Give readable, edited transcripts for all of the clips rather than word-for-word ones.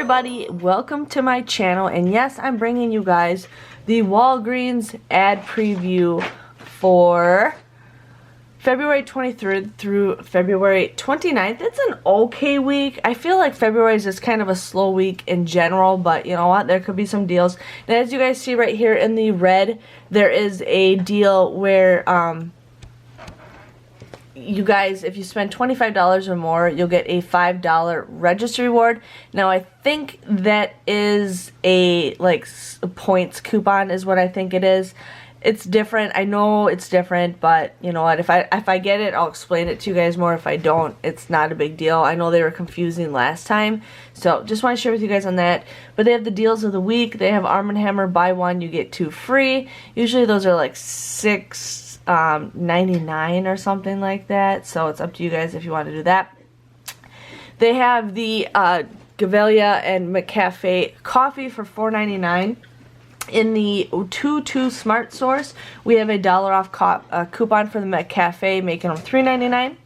everybody, welcome to my channel, and yes, I'm bringing you guys the Walgreens ad preview for February 23rd through February 29th. It's an okay week. I feel like February is just kind of a slow week in general, but you know what, there could be some deals. And as you guys see right here in the red, there is a deal where you guys, if you spend $25 or more, you'll get a $5 register reward. Now I think that is a points coupon is what I think it is. It's different. I know it's different, but you know what, if I get it, I'll explain it to you guys more. If I don't, it's not a big deal. I know they were confusing last time, so just want to share with you guys on that. But they have the deals of the week. They have Arm & Hammer, buy one you get two free. Usually those are like $6.99 or something like that, so it's up to you guys if you want to do that. They have the Gavelia and McCafe coffee for $4.99. In the 2-2 Smart Source, we have a $1 off coupon for the McCafe, making them $3.99.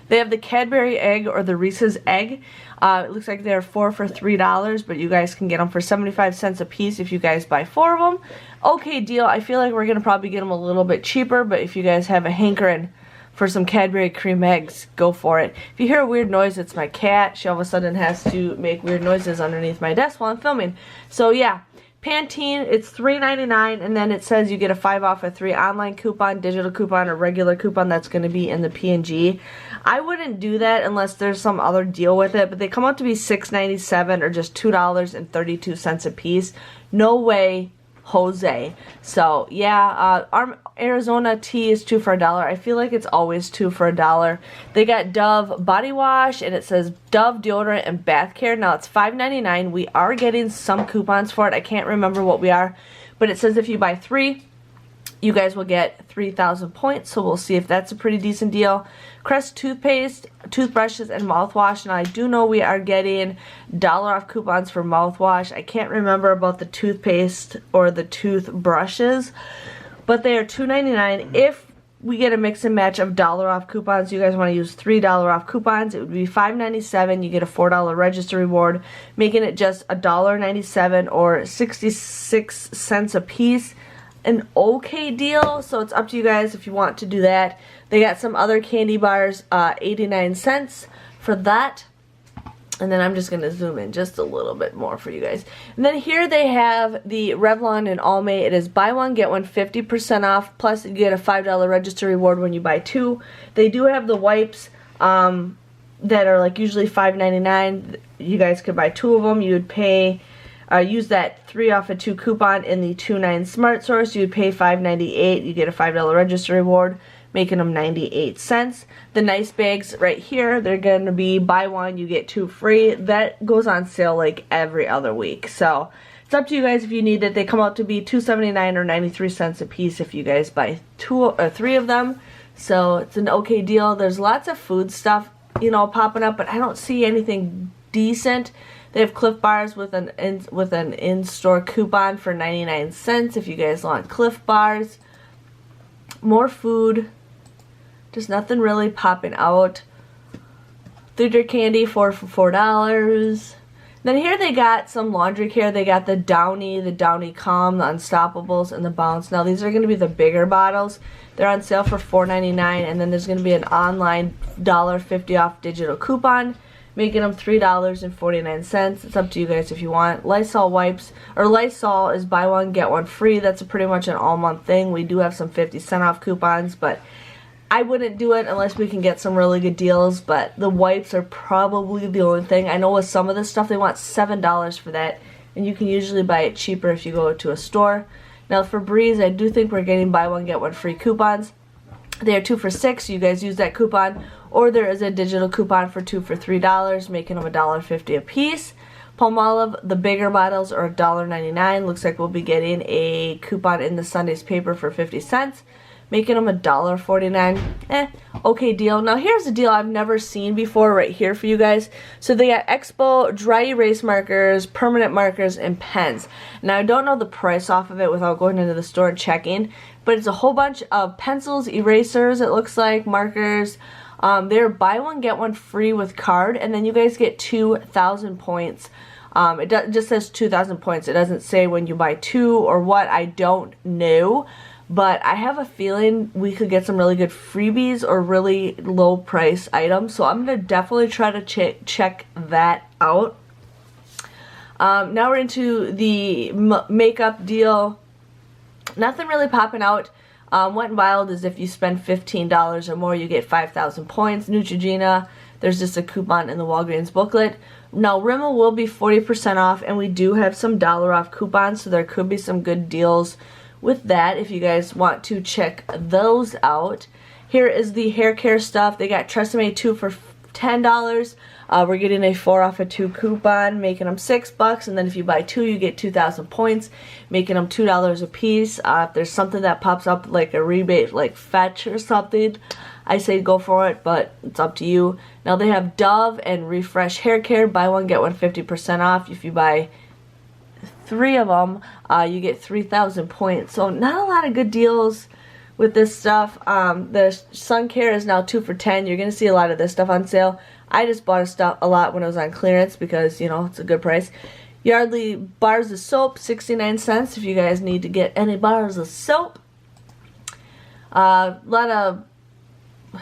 They have the Cadbury egg or the Reese's egg. It looks like they're 4 for $3, but you guys can get them for 75 cents a piece if you guys buy 4 of them. Okay deal. I feel like we're going to probably get them a little bit cheaper, but if you guys have a hankering for some Cadbury cream eggs, go for it. If you hear a weird noise, it's my cat. She all of a sudden has to make weird noises underneath my desk while I'm filming. So yeah. Pantene, it's $3.99, and then it says you get a 5 off of 3 online coupon, digital coupon, or regular coupon. That's going to be in the P&G. I wouldn't do that unless there's some other deal with it, but they come out to be $6.97 or just $2.32 a piece. No way, Jose. So yeah, Arizona tea is 2 for $1. I feel like it's always 2 for $1. They got Dove body wash, and it says Dove deodorant and bath care. Now it's $5.99. We are getting some coupons for it. I can't remember what we are, but it says if you buy 3, you guys will get 3,000 points, so we'll see if that's a pretty decent deal. Crest toothpaste, toothbrushes, and mouthwash. Now I do know we are getting $1 off coupons for mouthwash. I can't remember about the toothpaste or the toothbrushes, but they are $2.99. If we get a mix and match of $1 off coupons, you guys want to use $3 off coupons, it would be $5.97. You get a $4 register reward, making it just $1.97 or 66 cents a piece. An okay deal, so it's up to you guys if you want to do that. They got some other candy bars, 89 cents for that. And then I'm just going to zoom in just a little bit more for you guys. And then here they have the Revlon and Almay. It is buy one, get one 50% off. Plus you get a $5 register reward when you buy 2. They do have the wipes that are like usually $5.99. You guys could buy 2 of them. You would pay... use that 3 off of 2 coupon in the 2.9 Smart Source. You would pay $5.98. You get a $5 register reward, making them 98 cents. The nice bags right here, they're going to be buy one, you get 2 free. That goes on sale like every other week. So it's up to you guys if you need it. They come out to be $2.79 or 93 cents a piece if you guys buy 2 or 3 of them. So it's an okay deal. There's lots of food stuff, you know, popping up, but I don't see anything decent. They have Cliff Bars with an in-store coupon for 99 cents if you guys want Cliff Bars. More food. Just nothing really popping out. Theater candy, 4 for $4. Then here they got some laundry care. They got the Downy Calm, the Unstoppables, and the Bounce. Now these are going to be the bigger bottles. They're on sale for $4.99, and then there's going to be an online $1.50 off digital coupon, making them $3.49. It's up to you guys if you want. Lysol wipes, or Lysol is buy one, get one free. That's pretty much an all-month thing. We do have some 50% off coupons, but I wouldn't do it unless we can get some really good deals. But the wipes are probably the only thing. I know with some of this stuff, they want $7 for that, and you can usually buy it cheaper if you go to a store. Now for Breeze, I do think we're getting buy one, get one free coupons. They are 2 for $6. You guys use that coupon. Or there is a digital coupon for 2 for $3, making them $1.50 a piece. Palmolive, the bigger bottles, are $1.99. Looks like we'll be getting a coupon in the Sunday's paper for 50 cents, making them $1.49. Okay deal. Now here's a deal I've never seen before right here for you guys. So they got Expo dry erase markers, permanent markers, and pens. Now I don't know the price off of it without going into the store and checking, but it's a whole bunch of pencils, erasers, it looks like, markers. They're buy one, get one free with card, and then you guys get 2,000 points It just says 2,000 points. It doesn't say when you buy 2 or what. I don't know. But I have a feeling we could get some really good freebies or really low price items. So I'm going to definitely try to check that out. Now we're into the makeup deal. Nothing really popping out. Wet n Wild is if you spend $15 or more, you get 5,000 points. Neutrogena, there's just a coupon in the Walgreens booklet. Now Rimmel will be 40% off, and we do have some dollar off coupons, so there could be some good deals with that if you guys want to check those out. Here is the hair care stuff. They got Tresemme 2 for $10. We're getting a 4 off of 2 coupon, making them $6, and then if you buy 2 you get 2,000 points, making them $2 a piece. If there's something that pops up like a rebate like Fetch or something, I say go for it, but it's up to you. Now they have Dove and Refresh hair care, buy one get one 50% off. If you buy 3 of them, you get 3,000 points. So not a lot of good deals with this stuff. The sun care is now 2 for $10. You're gonna see a lot of this stuff on sale. I just bought a lot when it was on clearance because, you know, it's a good price. Yardley bars of soap, 69 cents if you guys need to get any bars of soap. A lot of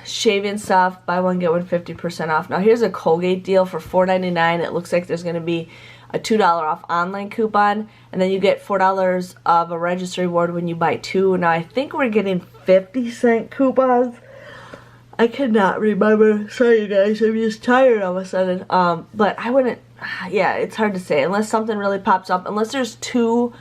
shaving stuff, buy one get one 50% off. Now here's a Colgate deal for $4.99. It looks like there's going to be a $2 off online coupon, and then you get $4 of a register reward when you buy 2. Now I think we're getting 50-cent coupons. I cannot remember. Sorry you guys, I'm just tired all of a sudden. But I wouldn't, yeah, it's hard to say unless something really pops up. Unless there's two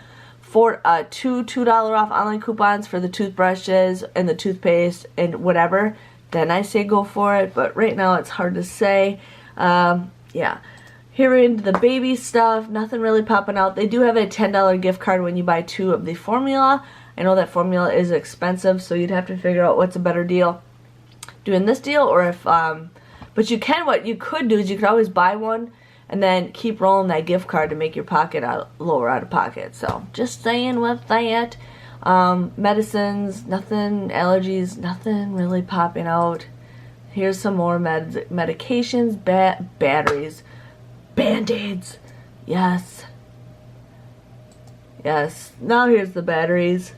$2 off online coupons for the toothbrushes and the toothpaste and whatever, then I say go for it. But right now it's hard to say. Yeah. Here we're into the baby stuff. Nothing really popping out. They do have a $10 gift card when you buy 2 of the formula. I know that formula is expensive, so you'd have to figure out what's a better deal. Doing this deal, or if but you can, what you could do is you could always buy one and then keep rolling that gift card to make your pocket lower out of pocket. So just saying with that. Medicines, nothing. Allergies, nothing really popping out. Here's some more medications. Batteries, Band-Aids, yes, now here's the batteries.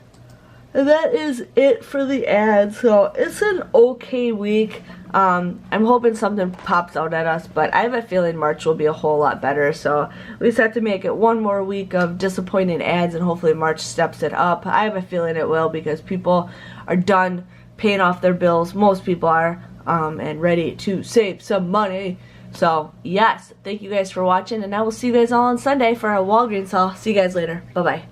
And that is it for the ads. So it's an okay week. I'm hoping something pops out at us, but I have a feeling March will be a whole lot better. So we just have to make it one more week of disappointing ads, and hopefully March steps it up. I have a feeling it will, because people are done paying off their bills. Most people are, and ready to save some money. So yes, thank you guys for watching, and I will see you guys all on Sunday for a Walgreens haul. See you guys later. Bye bye.